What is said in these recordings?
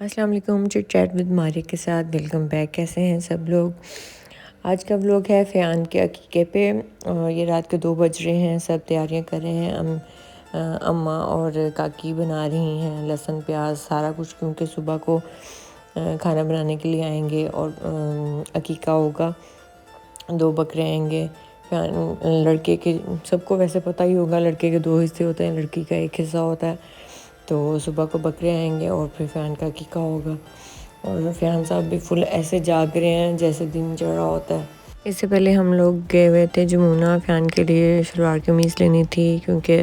अस्सलाम वालेकुम। Chit chat with Maria के साथ वेलकम बैक। कैसे हैं सब लोग। आज का व्लॉग है फ़यान के अकीक़े पे। ये रात के 2 बज रहे हैं। सब तैयारियां कर रहे हैं। अम्मा और काकी बना रही हैं लहसुन प्याज सारा कुछ, क्योंकि सुबह को खाना बनाने के लिए आएंगे और अकीक़ा होगा। 2 बकरे आएंगे। फ़यान लड़के के सबको वैसे पता ही होगा, लड़के के 2 हिस्से होते हैं, लड़की का 1 हिस्सा होता है। तो सुबह को बकरे आएंगे और फिर फ़यान का अकीक़ा होगा। और फ़यान साहब भी फुल ऐसे जाग रहे हैं जैसे दिन चढ़ रहा होता है। इससे पहले हम लोग गए हुए थे जमुना। फ़यान के लिए शलवार कमीज़ लेनी थी, क्योंकि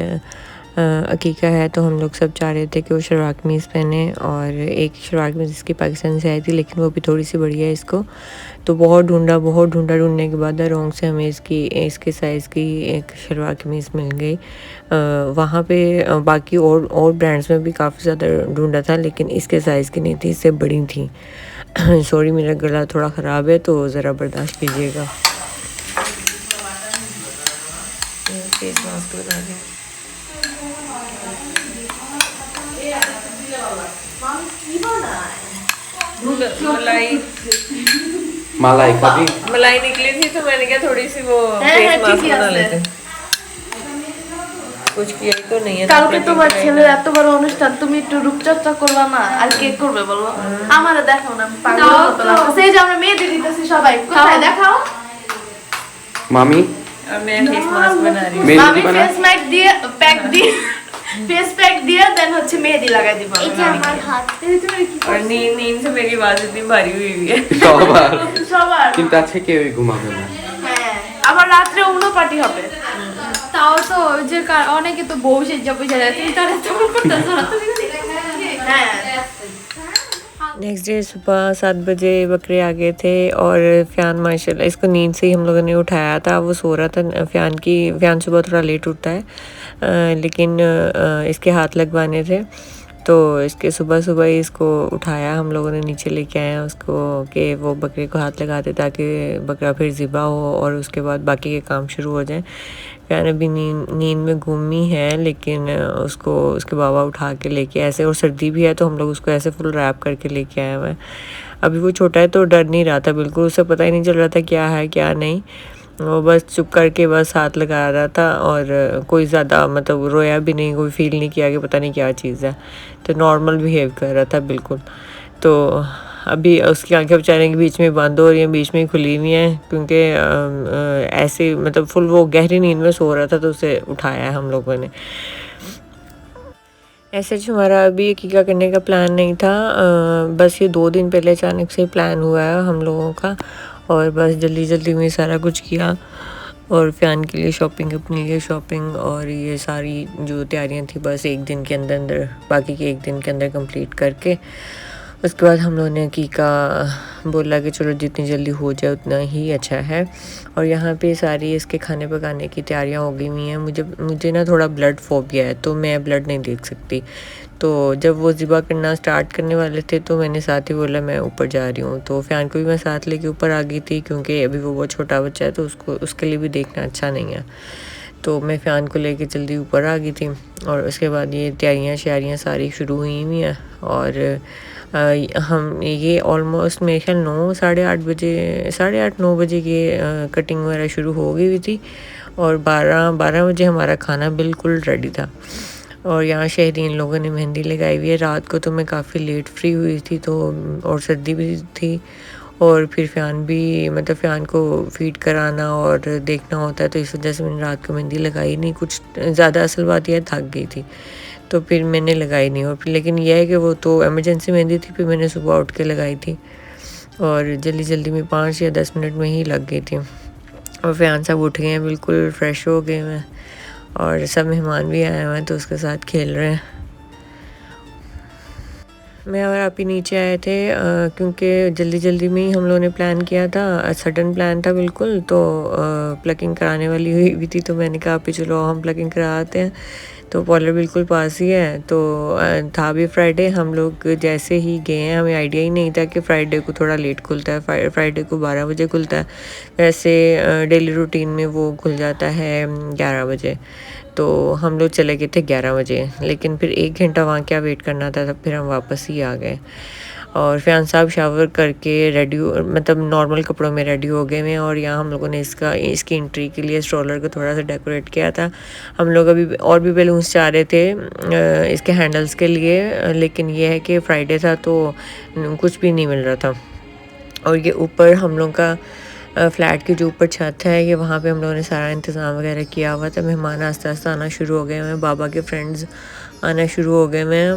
अकीक़ा है तो हम लोग सब चाह रहे थे कि वो शलवार कमीज़ पहने। और एक शलवार कमीज़ इसकी पाकिस्तान से आई थी, लेकिन वो भी थोड़ी सी बड़ी है इसको। तो बहुत ढूंढा ढूंढने के बाद रोंग से हमें इसके साइज़ की एक शलवार कमीज़ मिल गई। वहाँ पे बाकी और ब्रांड्स में भी काफ़ी ज़्यादा ढूंढा था, लेकिन इसके साइज़ की नहीं थी, इससे बड़ी थी। सॉरी, मेरा गला थोड़ा ख़राब है तो ज़रा बर्दाश्त कीजिएगा। फेस मास्क लगा दें। मलाई निकली थी तो मैंने क्या थोड़ी सी वो फेस मास्क बना लेते। कुछ किया ही तो नहीं है। কালকে তোমার ছেলের এত বড় অনুষ্ঠান, তুমি একটু রূপচর্চা করবা না? আর কে করবে বলো? আমারে দেখাও না, পাগলের মতো লাগছে। এই যে আমরা মেহেদি দিতেছি সবাই, কোথায় দেখাও? मामी और मैं फेस मास्क बना रही हूँ। মামি ফেস প্যাক দিয়ে ফেস প্যাক দিয়ে দেন হচ্ছে মেহেদি লাগাই দিব। এই যে আমার হাত, এই তুমি কি और नींद से मेरी आवाज इतनी भारी हुई है। সবার কিন্তু আছে কেউই ঘুমাবে না। হ্যাঁ, আবার রাত্রে উনো পার্টি হবে। তাও তো যে অনেকে তো বউ সেজে বসে যায়, তুমি তারা তেমন করতেছ না। হ্যাঁ, नेक्स्ट डे सुबह 7 बजे बकरे आ गए थे और फ़यान माशाल्लाह इसको नींद से ही हम लोगों ने उठाया था। वो सो रहा था। फ़यान सुबह थोड़ा लेट उठता है, लेकिन इसके हाथ लगवाने थे तो इसके सुबह ही इसको उठाया। हम लोगों ने नीचे लेके आए उसको कि वो बकरे को हाथ लगाते ताकि बकरा फिर ज़िबा हो और उसके बाद बाकी के काम शुरू हो जाएं। फ़यान अभी नींद में गुमी है, लेकिन उसको उसके बाबा उठा के लेके ऐसे, और सर्दी भी है तो हम लोग उसको ऐसे फुल रैप करके लेके आए हुए हैं। अभी वो छोटा है तो डर नहीं रहा था बिल्कुल, उसे पता ही नहीं चल रहा था क्या है क्या नहीं। वो बस चुप करके बस हाथ लगा रहा था और कोई ज़्यादा मतलब रोया भी नहीं, कोई फील नहीं किया कि पता नहीं क्या चीज़ है। तो नॉर्मल बिहेव कर रहा था बिल्कुल। तो अभी उसकी आंखें बेचारे के बीच में बंद हो रही हैं, बीच में ही खुली हुई हैं, क्योंकि ऐसे मतलब फुल वो गहरी नींद में सो रहा था तो उसे उठाया है हम लोगों ने। ऐसे हमारा अभी अकीक़ा करने का प्लान नहीं था। बस ये 2 दिन पहले अचानक से प्लान हुआ है हम लोगों का, और बस जल्दी में सारा कुछ किया। और फ़यान के लिए शॉपिंग, अपने लिए शॉपिंग, और ये सारी जो तैयारियां थी बस एक दिन के अंदर बाकी के 1 दिन के अंदर कंप्लीट करके उसके बाद हम लोगों ने अकीक़ा बोला कि चलो जितनी जल्दी हो जाए उतना ही अच्छा है। और यहाँ पे सारी इसके खाने पकाने की तैयारियां हो गई हुई हैं। मुझे ना थोड़ा ब्लड फोबिया है, तो मैं ब्लड नहीं देख सकती। तो जब वो ज़िबा करना स्टार्ट करने वाले थे तो मैंने साथ ही बोला मैं ऊपर जा रही हूँ। तो फ़यान को भी मैं साथ लेके ऊपर आ गई थी, क्योंकि अभी वो बहुत छोटा बच्चा है तो उसके लिए भी देखना अच्छा नहीं है। तो मैं फ़यान को लेके जल्दी ऊपर आ गई थी। और उसके बाद ये तैयारियां सारी शुरू हुई हुई हैं। और हम ये ऑलमोस्ट मेरे ख्याल 9 साढ़े 8 बजे 9 बजे की कटिंग वगैरह शुरू हो गई हुई थी। और 12 बजे हमारा खाना बिल्कुल रेडी था। और यहाँ शहरीन लोगों ने मेहंदी लगाई हुई है। रात को तो मैं काफ़ी लेट फ्री हुई थी, तो और सर्दी भी थी, और फिर फ़यान भी मतलब फ़यान को फीड कराना और देखना होता है, तो इस वजह से मैंने रात को मेहंदी लगाई नहीं। कुछ ज़्यादा असल बात यह थक गई थी तो फिर मैंने लगाई नहीं। और फिर लेकिन यह है कि वो तो एमरजेंसी मेहंदी थी, फिर मैंने सुबह उठ के लगाई थी और जल्दी में 5 या 10 मिनट में ही लग गई थी। और फ़यान साहब उठ गए हैं, बिल्कुल फ्रेश हो गए हैं, और सब मेहमान भी आए हुए हैं तो उसके साथ खेल रहे हैं। मैं और आप ही नीचे आए थे क्योंकि जल्दी में ही हम लोगों ने प्लान किया था, सडन प्लान था बिल्कुल। तो प्लकिंग कराने वाली हुई भी थी, तो मैंने कहा आप ही चलो हम प्लकिंग कराते हैं। तो पॉलर बिल्कुल पास ही है। तो था भी फ्राइडे, हम लोग जैसे ही गए हैं, हमें आइडिया ही नहीं था कि फ्राइडे को थोड़ा लेट खुलता है, फ्राइडे को 12 बजे खुलता है। वैसे डेली रूटीन में वो खुल जाता है 11 बजे। तो हम लोग चले गए थे 11 बजे, लेकिन फिर 1 घंटा वहाँ क्या वेट करना था, तब फिर हम वापस ही आ गए। और फ़यान साहब शावर करके रेडी, मतलब नॉर्मल कपड़ों में रेडी हो गए हैं। और यहाँ हम लोगों ने इसकी एंट्री के लिए स्ट्रॉलर को थोड़ा सा डेकोरेट किया था। हम लोग अभी और भी बैलून्स चाह रहे थे इसके हैंडल्स के लिए, लेकिन ये है कि फ्राइडे था तो कुछ भी नहीं मिल रहा था। और ये ऊपर हम लोग का फ्लैट की जो ऊपर छत है, ये वहाँ पे हम लोगों ने सारा इंतज़ाम वगैरह किया हुआ था। मेहमान आस्ते आस्ते आना शुरू हो गए हैं, बाबा के फ्रेंड्स आना शुरू हो गए हैं।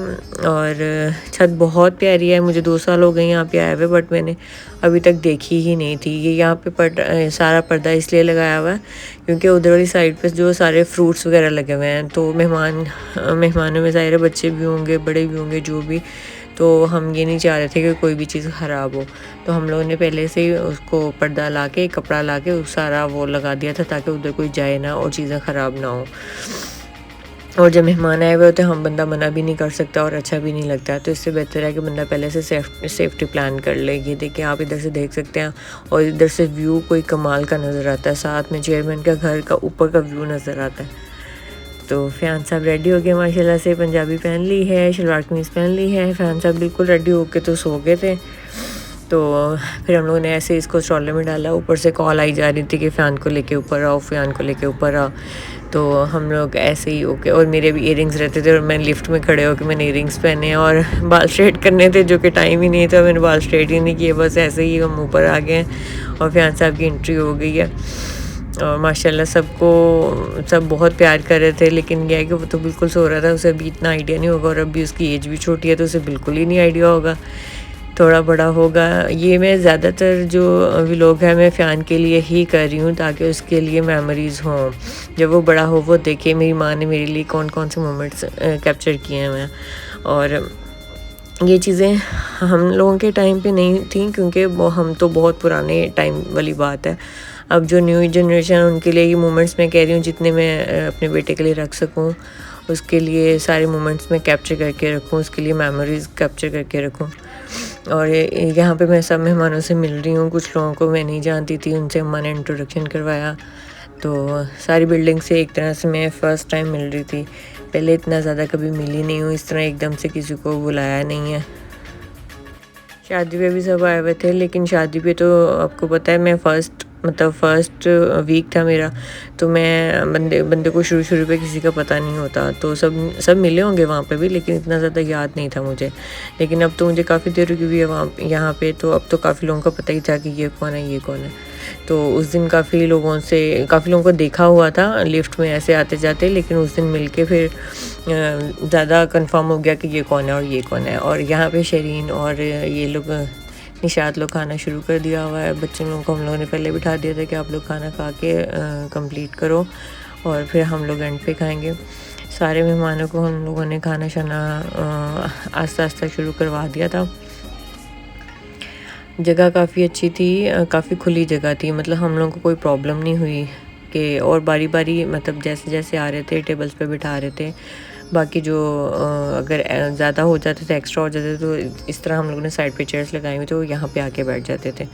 और छत बहुत प्यारी है। मुझे 2 साल हो गए यहाँ पे आए हुए, बट मैंने अभी तक देखी ही नहीं थी। ये यहाँ पे सारा पर्दा इसलिए लगाया हुआ है क्योंकि उधर वाली साइड पे जो सारे फ्रूट्स वगैरह लगे हुए हैं, तो मेहमानों में ज़ाहिर बच्चे भी होंगे, बड़े भी होंगे, जो भी। तो हम ये नहीं चाह रहे थे कि कोई भी चीज़ ख़राब हो, तो हम लोगों ने पहले से ही उसको पर्दा ला के, कपड़ा ला के सारा वो लगा दिया था ताकि उधर कोई जाए ना और चीज़ें ख़राब ना हो। और जब मेहमान आए हुए होते हैं, हम बंदा मना भी नहीं कर सकता और अच्छा भी नहीं लगता। तो इससे बेहतर है कि बंदा पहले से सेफ्टी प्लान कर ले। ये देखिए, आप इधर से देख सकते हैं और इधर से व्यू कोई कमाल का नज़र आता है। साथ में चेयरमैन का घर का ऊपर का व्यू नज़र आता है। तो फ़यान साहब रेडी हो गए माशाल्लाह से, पंजाबी पहन ली है, शलवार कमीज़ पहन ली है। फ़यान साहब बिल्कुल रेडी होके तो सो गए थे। तो फिर हम लोगों ने ऐसे इसको स्ट्रॉलर में डाला। ऊपर से कॉल आई जा रही थी कि फ़यान को लेके ऊपर आओ, फ़यान को लेके ऊपर आओ। तो हम लोग ऐसे ही ओके। और मेरे भी ईयरिंग्स रहते थे और मैं लिफ्ट में खड़े होकर मैंने ईयरिंग्स पहने और बाल स्ट्रेट करने थे, जो कि टाइम ही नहीं था, मैंने बाल स्ट्रेट ही नहीं किए। बस ऐसे ही हम ऊपर आ गए और फ़यान साहब की एंट्री हो गई है। और माशाल्लाह सब बहुत प्यार कर रहे थे। लेकिन यह है कि वो तो बिल्कुल सो रहा था, उसे अभी इतना आइडिया नहीं होगा। और अभी उसकी एज भी छोटी है तो उसे बिल्कुल ही नहीं आइडिया होगा, थोड़ा बड़ा होगा। ये मैं ज़्यादातर जो व्लॉग है मैं फ़यान के लिए ही कर रही हूँ ताकि उसके लिए मेमोरीज़ हों। जब वो बड़ा हो वो देखे मेरी माँ ने मेरे लिए कौन कौन से मोमेंट्स कैप्चर किए हैं मैं। और ये चीज़ें हम लोगों के टाइम पे नहीं थी क्योंकि हम तो बहुत पुराने टाइम वाली बात है। अब जो न्यू जनरेशन उनके लिए ये मोमेंट्स मैं कह रही हूँ, जितने मैं अपने बेटे के लिए रख सकूँ उसके लिए सारे मोमेंट्स में कैप्चर करके रखूँ, उसके लिए मेमोरीज़ कैप्चर करके रखूँ। और यहाँ पे मैं सब मेहमानों से मिल रही हूँ। कुछ लोगों को मैं नहीं जानती थी, उनसे अम्मा ने इंट्रोडक्शन करवाया। तो सारी बिल्डिंग से एक तरह से मैं फ़र्स्ट टाइम मिल रही थी। पहले इतना ज़्यादा कभी मिली नहीं हूँ, इस तरह एकदम से किसी को बुलाया नहीं है। शादी पे भी सब आए हुए थे, लेकिन शादी पे तो आपको पता है मैं फर्स्ट वीक था मेरा, तो मैं बंदे को शुरू पे किसी का पता नहीं होता। तो सब मिले होंगे वहाँ पे भी, लेकिन इतना ज़्यादा याद नहीं था मुझे। लेकिन अब तो मुझे काफ़ी देर की हुई है वहाँ यहाँ पे, तो अब तो काफ़ी लोगों को पता ही था कि ये कौन है ये कौन है। तो उस दिन काफ़ी लोगों को देखा हुआ था लिफ्ट में ऐसे आते जाते, लेकिन उस दिन मिलके फिर ज़्यादा कंफर्म हो गया कि ये कौन है और ये कौन है। और यहाँ पे शरीन और ये लोग निशात लोग खाना शुरू कर दिया हुआ है। बच्चों लोगों को हम लोगों ने पहले बिठा दिया था कि आप लोग खाना खा के कंप्लीट करो और फिर हम लोग एंड पे खाएंगे। सारे मेहमानों को हम लोगों ने खाना शाना आस्ता आस्ता शुरू करवा दिया था। जगह काफ़ी अच्छी थी, काफ़ी खुली जगह थी, मतलब हम लोगों को कोई प्रॉब्लम नहीं हुई कि और बारी बारी मतलब जैसे जैसे आ रहे थे टेबल्स पे बिठा रहे थे। बाकी जो अगर ज़्यादा हो जाते थे, एक्स्ट्रा हो जाते थे, तो इस तरह हम लोगों ने साइड पे चेयर्स लगाई हुई, तो यहाँ पे आके बैठ जाते थे।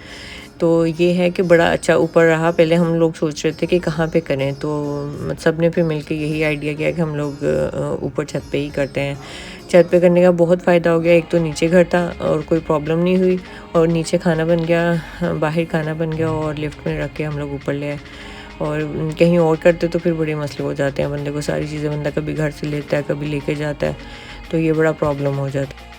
तो ये है कि बड़ा अच्छा ऊपर रहा। पहले हम लोग सोच रहे थे कि कहाँ पे करें, तो सब ने फिर मिलके यही आइडिया किया कि हम लोग ऊपर छत पे ही करते हैं। छत पे करने का बहुत फ़ायदा हो गया। एक तो नीचे घर था और कोई प्रॉब्लम नहीं हुई, और नीचे खाना बन गया, बाहर खाना बन गया, और लिफ्ट में रख के हम लोग ऊपर ले आए। और कहीं और करते तो फिर बड़े मसले हो जाते हैं, बंदे को सारी चीज़ें बंदा कभी घर से लेता है, कभी लेके जाता है, तो ये बड़ा प्रॉब्लम हो जाता है।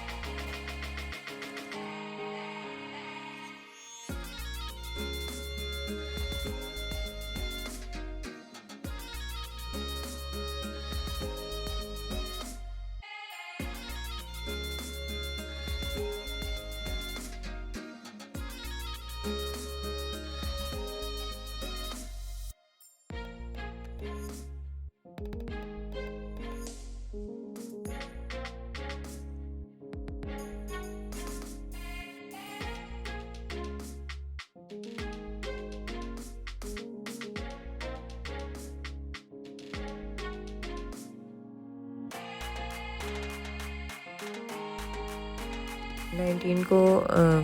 19 को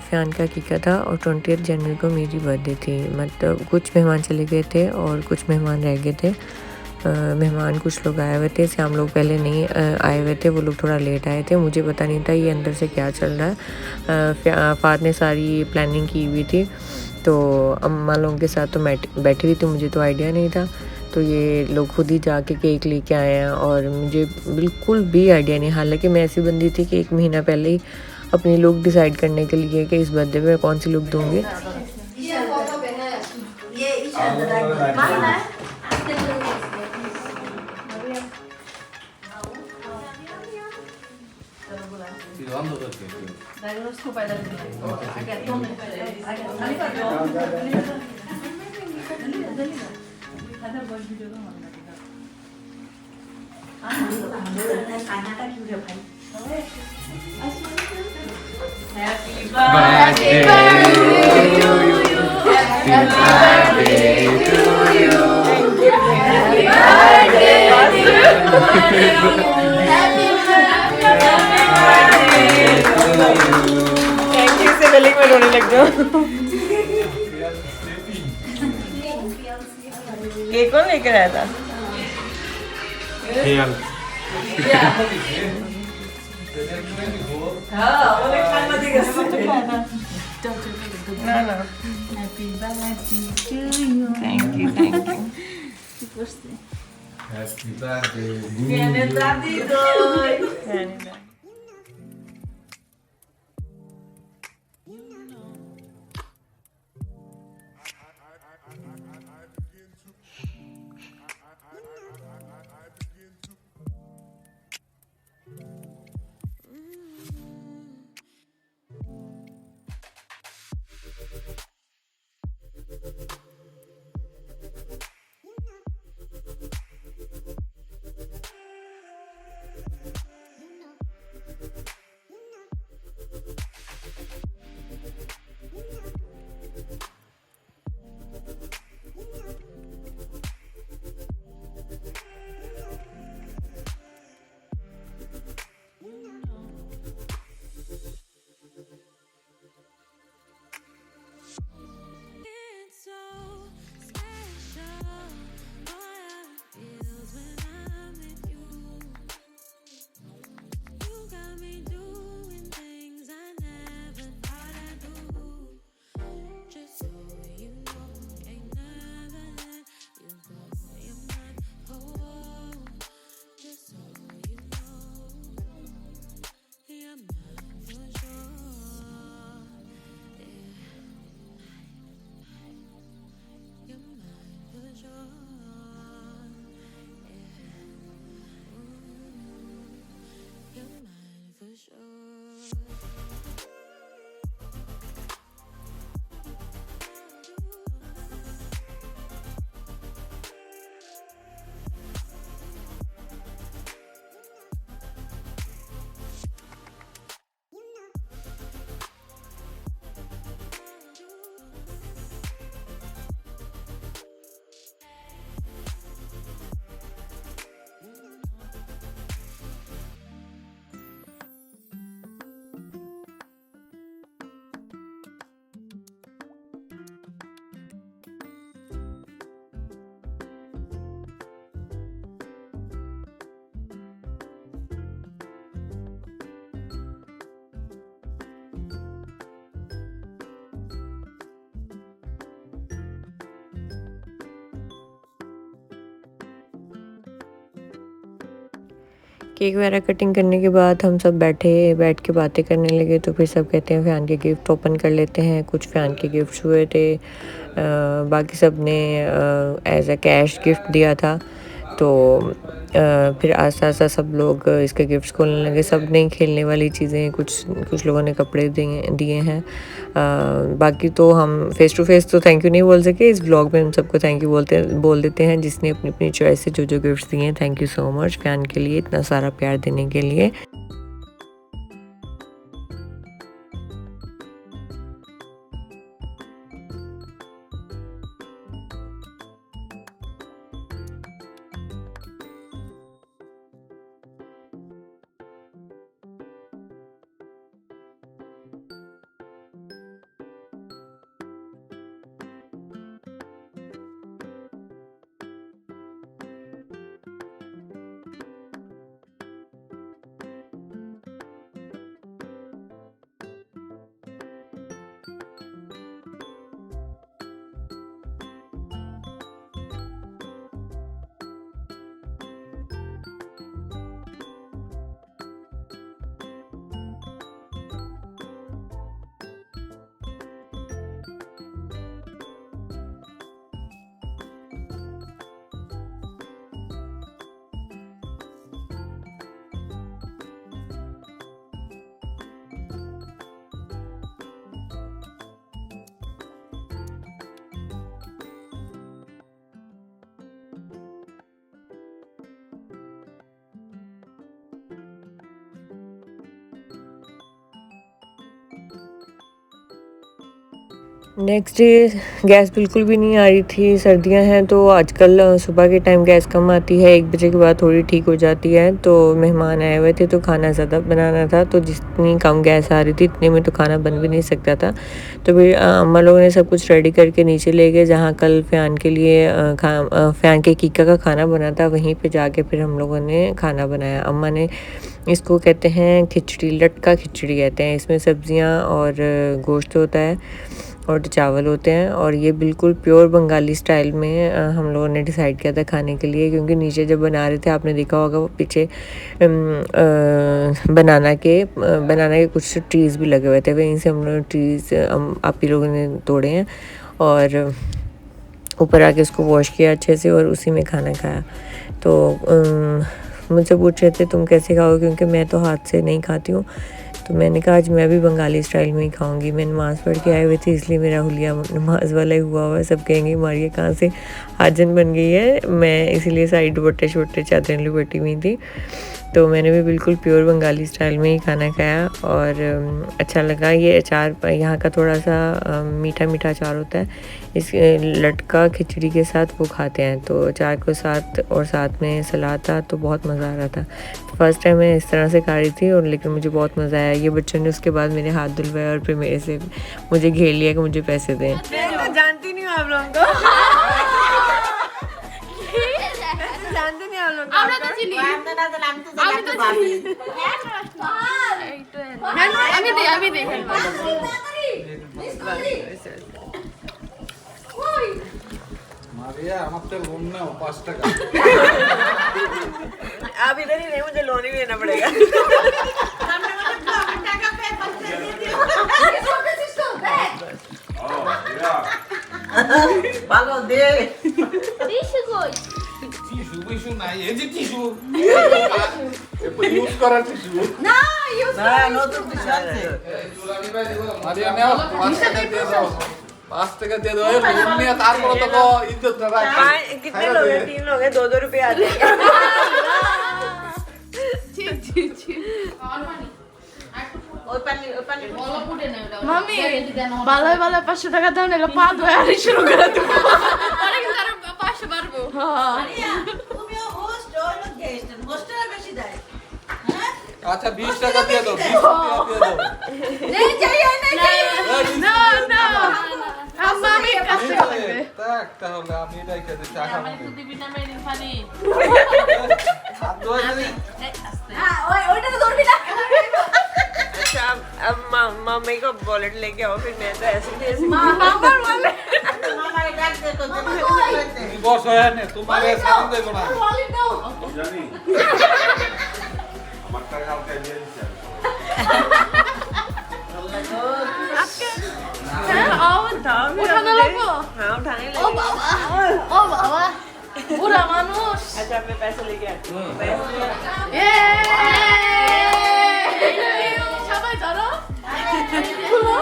फ़यान का कीका था और 20 जनवरी को मेरी बर्थडे थी। मतलब कुछ मेहमान चले गए थे और कुछ मेहमान रह गए थे। मेहमान कुछ लोग आए हुए थे, हम लोग पहले नहीं आए हुए थे, वो लोग थोड़ा लेट आए थे। मुझे पता नहीं था ये अंदर से क्या चल रहा है। फ़ाद ने सारी प्लानिंग की हुई थी, तो अम्मा लोगों के साथ तो बैठी हुई थी, मुझे तो आइडिया नहीं था। तो ये लोग खुद ही जाके केक लेके आए हैं और मुझे बिल्कुल भी आइडिया नहीं। हालांकि मैं ऐसी बंदी थी कि 1 महीना पहले ही अपनी लुक डिसाइड करने के लिए कि इस बर्थडे में कौन सी लुक दूंगी। थैंक यू से गले में रोने लग जाओ। केक कौन लेकर आया था? ना thank you Happy birthday. Cake वगैरह कटिंग करने के बाद हम सब बैठ के बातें करने लगे। तो फिर सब कहते हैं फ़यान के गिफ्ट ओपन कर लेते हैं। कुछ फ़यान के गिफ्ट्स हुए थे, बाकी सब ने एज अ कैश गिफ्ट दिया था। तो फिर आस्ता आस्ता सब लोग इसके गिफ्ट्स खोलने लगे। सब ने खेलने वाली चीज़ें, कुछ लोगों ने कपड़े दिए हैं। बाकी तो हम फेस टू फेस तो थैंक यू नहीं बोल सके। इस व्लॉग में हम सबको थैंक यू बोल देते हैं, जिसने अपनी अपनी चॉइस से जो गिफ्ट्स दिए हैं। Thank you so much fan के लिए इतना सारा प्यार देने के लिए। नेक्स्ट डे गैस बिल्कुल भी नहीं आ रही थी। सर्दियां हैं तो आजकल सुबह के टाइम गैस कम आती है, 1 बजे के बाद थोड़ी ठीक हो जाती है। तो मेहमान आए हुए थे तो खाना ज़्यादा बनाना था, तो जितनी कम गैस आ रही थी इतने में तो खाना बन भी नहीं सकता था। तो फिर अम्मा लोगों ने सब कुछ रेडी करके नीचे ले गए, जहाँ कल फ़ैन के लिए फ़ैन के कीका का खाना बना था, वहीं पर जाके फिर हम लोगों ने खाना बनाया। अम्मा ने इसको कहते हैं खिचड़ी, लटका खिचड़ी कहते हैं। इसमें सब्जियां और गोश्त होता है और चावल होते हैं, और ये बिल्कुल प्योर बंगाली स्टाइल में हम लोगों ने डिसाइड किया था खाने के लिए, क्योंकि नीचे जब बना रहे थे आपने देखा होगा वो पीछे बनाना के कुछ ट्रीज़ भी लगे हुए थे, वहीं से हम लोग ट्रीज़ आप ही लोगों ने तोड़े हैं और ऊपर आके उसको वॉश किया अच्छे से और उसी में खाना खाया। तो मुझसे पूछ रहे थे तुम कैसे खाओगे, क्योंकि मैं तो हाथ से नहीं खाती हूँ। तो मैंने कहा आज मैं भी बंगाली स्टाइल में ही खाऊंगी। मैं नमाज़ पढ़ के आए हुए थे इसलिए मेरा हुलिया नमाज वाला ही हुआ है। सब कहेंगे मारिए कहाँ से हाजन बन गई है। मैं इसीलिए साइड दुपट्टे छोटे चादरें लिपटी हुई थी, तो मैंने भी बिल्कुल प्योर बंगाली स्टाइल में ही खाना खाया और अच्छा लगा। ये अचार यहाँ का थोड़ा सा मीठा मीठा अचार होता है, इस लटका खिचड़ी के साथ वो खाते हैं। तो अचार को साथ में सलाद था, तो बहुत मज़ा आ रहा था। फर्स्ट टाइम मैं इस तरह से खा रही थी और लेकिन मुझे बहुत मज़ा आया। ये बच्चों ने उसके बाद मेरे हाथ धुलवाए और फिर मुझे घेर लिया कि मुझे पैसे दें। मैं तो जानती नहीं हूँ आप लोगों को, जानते नहीं आप लोग। আমরা তো চিনি আমি তো চিনি আমি দেই मारिया हम तो घूमने हो 5 टका। आप इधर ही नहीं, मुझे लोन ही लेना पड़ेगा। ভালো দে টিস্যু কই টিস্যু নাই, এই যে টিস্যু এরপর ইউজ করার টিস্যু না ইউজ না নতুন টিস্যু আছে মারিয়া নাও 5 টাকা দিয়ে দাও, 5 টাকা দিয়ে দাও। এই লোন নিয়ে তারপর তো কো ইজ্জত না রাখ। कितने लोग हैं? 3 लोग हैं, 2-2 रुपए आ जाएंगे। ওই পানি মামি ভালো ভালো 500 টাকা দাও না, পা ধোয়া আর শুরু করে দেবো। পরে কিন্তু আরো 500 বাড়বো তুমিও হোস্ট হলো গেস্ট হোস্টেলে বেশি দেয় হ্যাঁ আচ্ছা 20 টাকা দিয়ে দাও, 20 টাকা দিয়ে দাও। এই যাই না না মামি কাছে লাগবে। তাক তাহলে আমি এটাই খেতে চা খাবো। দিবি না মেরিন পানি হাত ধোয়া দিবি। হ্যাঁ ওইটা তো ধরবি না। अच्छा अब मम्मी को वॉलेट लेके आओ, फिर मैं तो ऐसे ही নাম্বার 1 মামারে ডাক দে তো তুমি বস হয়ে নে, তোমারে সামনে দেব না। ওয়ালেট দাও জানি আমার টাকা কালকে দিয়ে দিচ্ছি। উঠানো লাগবো। हाँ उठाने ও लगे। বাবা ও বাবা বুড়া মানুষ। अच्छा मैं पैसे लेके आती हूँ। সবাই ধরো খুলো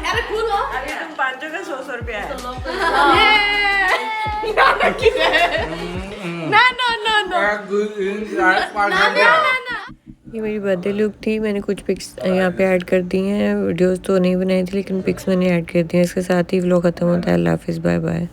আরে খুলো। अभी तुम 500 का 100 रुपया है। না না না না এক দুই তিন চার 5 টাকা। ये मेरी बर्थडे लुक थी। मैंने कुछ पिक्स यहाँ पे ऐड कर दी हैं। वीडियोस तो नहीं बनाई थी लेकिन पिक्स मैंने ऐड कर दी हैं। इसके साथ ही व्लॉग खत्म होता है। अल्लाह हाफिज़, बाय बाय।